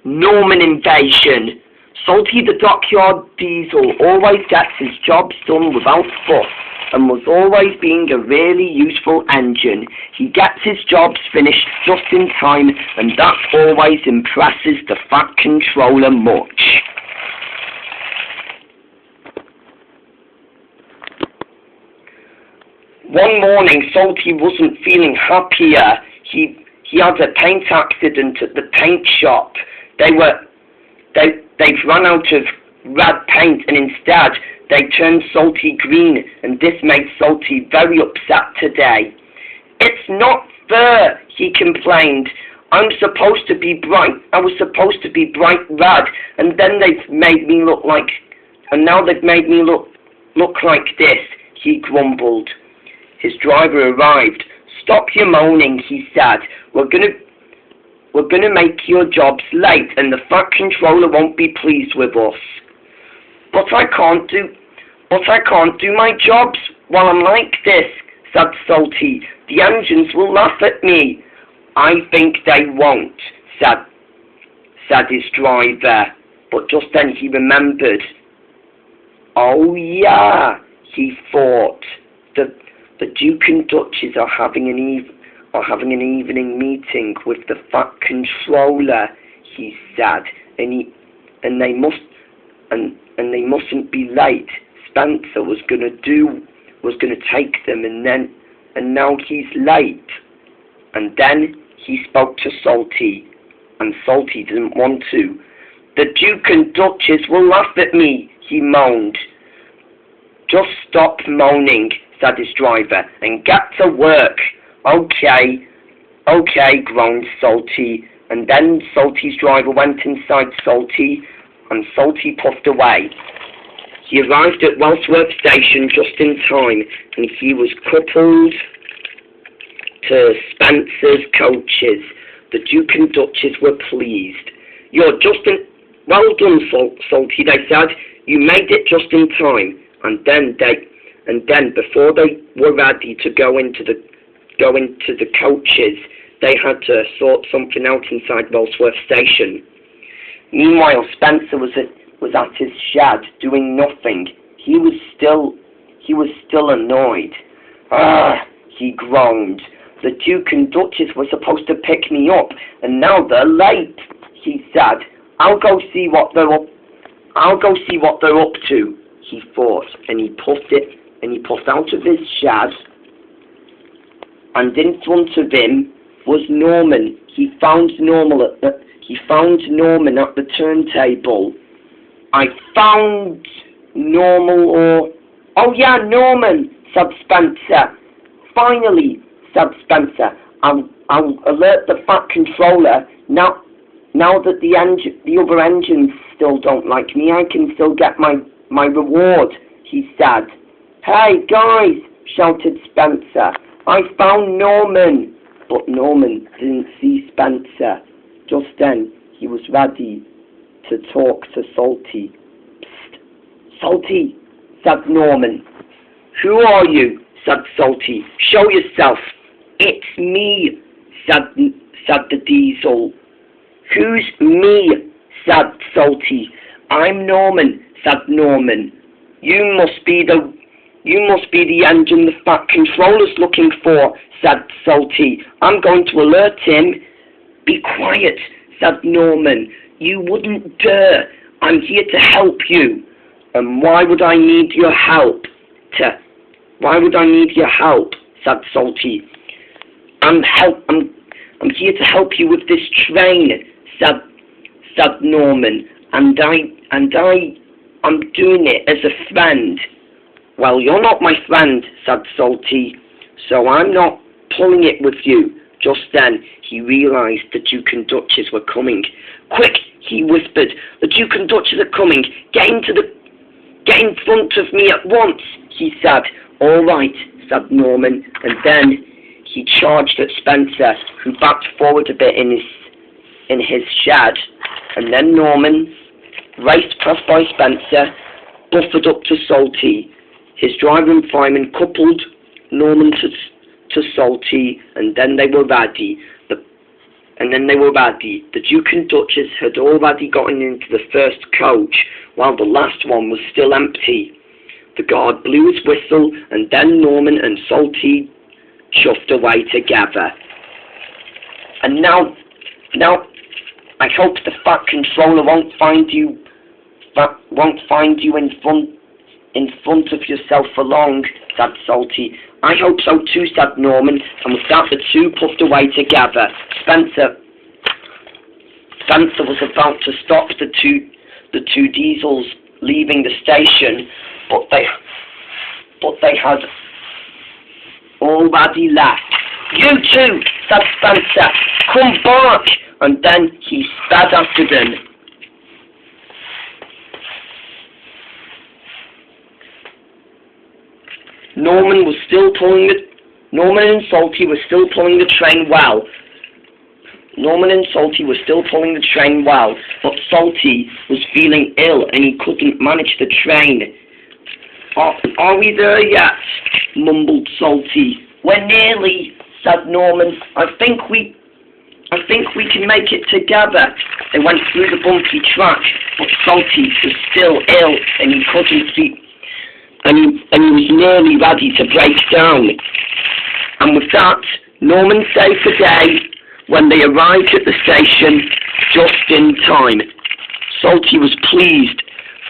Norman invasion. Salty the dockyard diesel always gets his jobs done without fuss and was always being a really useful engine. He gets his jobs finished just in time, and that always impresses the Fat Controller much. One morning, Salty wasn't feeling happier. He had a paint accident at the paint shop. They've run out of red paint, and instead they turned Salty green, and this made Salty very upset today. It's not fair, he complained. I was supposed to be bright red, and then they've made me look like this, he grumbled. His driver arrived. Stop your moaning, he said. We're gonna make your jobs late, and the Fat Controller won't be pleased with us. But I can't do my jobs while I'm like this, said Salty. The engines will laugh at me. I think they won't, said his driver. But just then he remembered. Oh yeah, he thought. The Duke and Duchess are having an evening meeting with the Fat Controller, he said, and they mustn't be late. Spencer was gonna take them, and now he's late. And then he spoke to Salty, and Salty didn't want to. The Duke and Duchess will laugh at me, he moaned. Just stop moaning, said his driver, and get to work. Okay, groaned Salty, and then Salty's driver went inside Salty, and Salty puffed away. He arrived at Wellsworth Station just in time, and he was coupled to Spencer's coaches. The Duke and Duchess were pleased. You're well done, Salty, they said. You made it just in time. And then before they were ready to go into the coaches, they had to sort something out inside Wellsworth Station. Meanwhile, Spencer was at his shed doing nothing. He was still annoyed. He groaned. The Duke and Duchess were supposed to pick me up, and now they're late, he said. I'll go see what they're up to, he thought, and he puffed out of his shed, and in front of him was Norman. He found Norman at the turntable. I found Norman, said Spencer. Finally, said Spencer, I'll alert the Fat Controller. Now that the other engines still don't like me, I can still get my reward, he said. Hey, guys, shouted Spencer. I found Norman. But Norman didn't see Spencer. Just then, he was ready to talk to Salty. Psst, Salty, said Norman. Who are you? Said Salty. Show yourself. It's me, said the Diesel. Who's me? Said Salty. I'm Norman, said Norman. You must be the engine the Fat Controller's looking for, said Salty. I'm going to alert him. Be quiet, said Norman. You wouldn't dare. I'm here to help you. And why would I need your help? Said Salty. I'm here to help you with this train, said Norman. And I'm doing it as a friend. Well, you're not my friend, said Salty, so I'm not pulling it with you. Just then, he realised the Duke and Duchess were coming. Quick, he whispered, the Duke and Duchess are coming. Get in front of me at once, he said. All right, said Norman, and then he charged at Spencer, who backed forward a bit in his shed, and then Norman raced past by Spencer, buffered up to Salty. His driver and fireman coupled Norman to Salty, and then they were ready. and then they were ready. The Duke and Duchess had already gotten into the first coach, while the last one was still empty. The guard blew his whistle, and then Norman and Salty chuffed away together. And now, I hope the Fat Controller won't find you in front of yourself for long, said Salty. I hope so too, said Norman, and with that the two puffed away together. Spencer was about to stop the two diesels leaving the station, but they had already left. You too, said Spencer. Come back! And then he sped after them. Norman and Salty were still pulling the train well. But Salty was feeling ill and he couldn't manage the train. Are we there yet? Mumbled Salty. We're nearly, said Norman. I think we can make it together. They went through the bumpy track, but Salty was still ill and he couldn't speak. And he was nearly ready to break down. And with that, Norman saved the day when they arrived at the station just in time. Salty was pleased.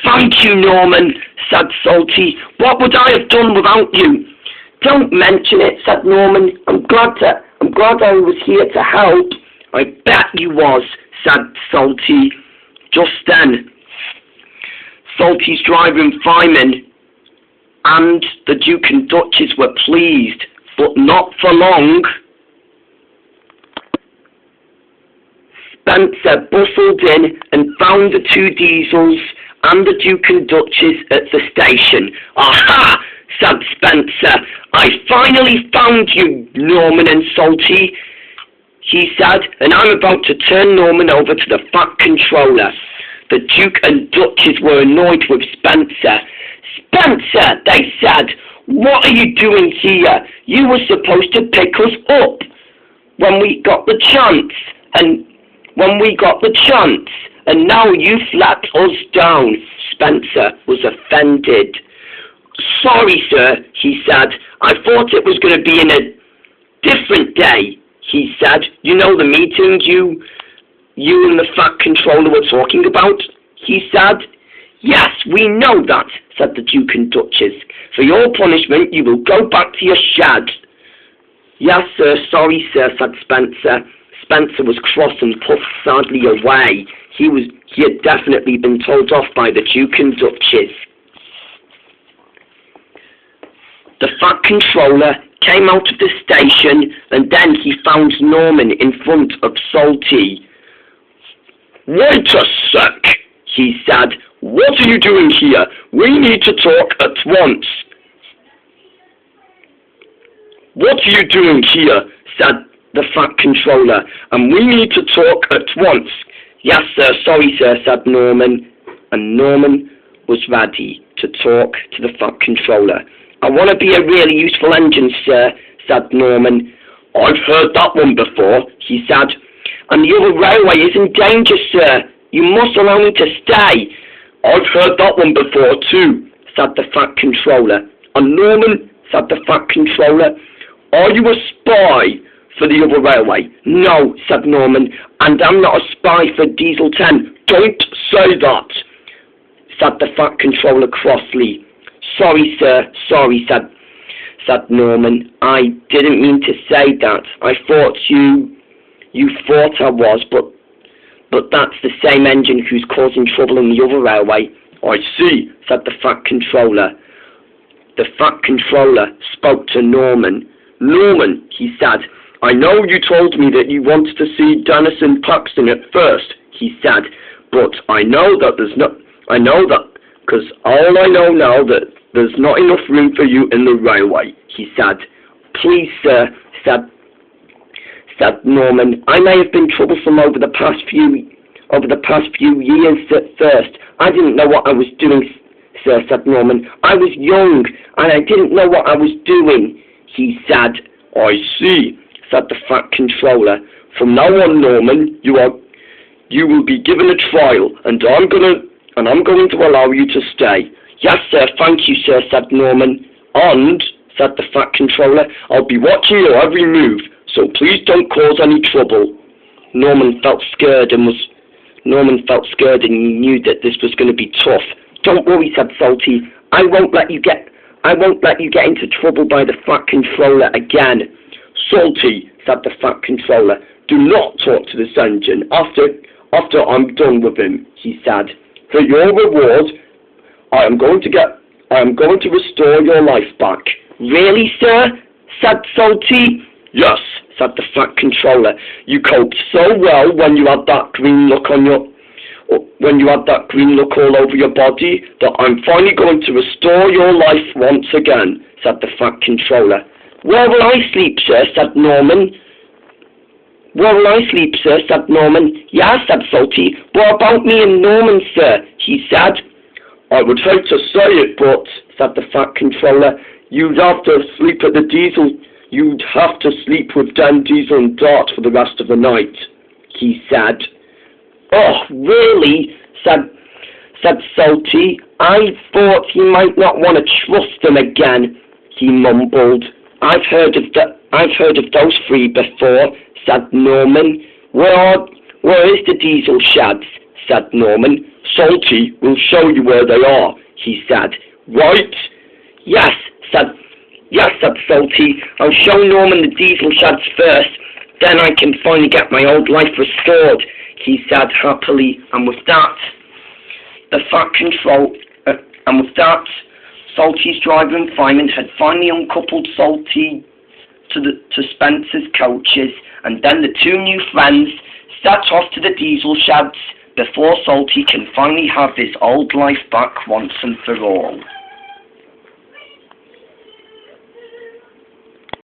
Thank you, Norman, said Salty. What would I have done without you? Don't mention it, said Norman. I'm glad I was here to help. I bet you was, said Salty. Just then, Salty's driver and fireman and the Duke and Duchess were pleased, but not for long. Spencer bustled in and found the two diesels and the Duke and Duchess at the station. Aha! Said Spencer. I finally found you, Norman and Salty, he said, and I'm about to turn Norman over to the Fat Controller. The Duke and Duchess were annoyed with Spencer. Spencer, they said, what are you doing here? You were supposed to pick us up when we got the chance, and now you've let us down. Spencer was offended. Sorry, sir, he said. I thought it was going to be in a different day, he said. You know the meeting you and the Fat Controller were talking about, he said. Yes, we know that, said the Duke and Duchess. For your punishment, you will go back to your shed. Yes, sir, sorry, sir, said Spencer. Spencer was cross and puffed sadly away. He had definitely been told off by the Duke and Duchess. The Fat Controller came out of the station, and then he found Norman in front of Salty. Wait a sec, he said. What are you doing here? We need to talk at once. What are you doing here? Said the Fat Controller. And we need to talk at once. Yes, sir, sorry, sir, said Norman. And Norman was ready to talk to the Fat Controller. I want to be a really useful engine, sir, said Norman. I've heard that one before, he said. And the other railway is in danger, sir. You must allow me to stay. I've heard that one before too, said the Fat Controller. And Norman, said the Fat Controller, are you a spy for the other railway? No, said Norman, and I'm not a spy for Diesel 10. Don't say that, said the Fat Controller crossly. Sorry, sir, sorry, said Norman. I didn't mean to say that. I thought you thought I was, but that's the same engine who's causing trouble in the other railway. I see, said the Fat Controller. The Fat Controller spoke to Norman. Norman, he said, I know you told me that you wanted to see Dennis and Paxton at first, he said, but I know that because all I know now that there's not enough room for you in the railway, he said. Please, sir, said Norman. I may have been troublesome over the past few years at first. I didn't know what I was doing, sir, said Norman. I was young, and I didn't know what I was doing, he said. I see, said the Fat Controller. From now on, Norman, you will be given a trial, and I'm going to allow you to stay. Yes, sir, thank you, sir, said Norman. And, said the Fat Controller, I'll be watching your every move, so please don't cause any trouble. Norman felt scared and he knew that this was going to be tough. Don't worry, said Salty. I won't let you get into trouble by the Fat Controller again. Salty, said the Fat Controller, do not talk to this engine after I'm done with him, he said. For your reward, I am going to restore your life back. Really, sir? Said Salty. Yes, said the Fat Controller. You coped so well when you had that green look all over your body that I'm finally going to restore your life once again, said the Fat Controller. Where will I sleep, sir? Said Norman. Where will I sleep, sir? Said Norman. Yeah, said Salty. What about me and Norman, sir? He said. I would hate to say it, but, said the Fat Controller, you'd have to sleep with Dan Diesel and Dart for the rest of the night, he said. Oh, really? Said Salty. I thought he might not want to trust them again, he mumbled. I've heard of those three before, said Norman. Where is the Diesel Shads? Said Norman. Salty will show you where they are, he said. Right? Yes, said Salty. I'll show Norman the Diesel Shads first, then I can finally get my old life restored, he said happily. And with that, Salty's driver and fireman had finally uncoupled Salty to Spencer's coaches, and then the two new friends set off to the Diesel Shads before Salty can finally have his old life back once and for all.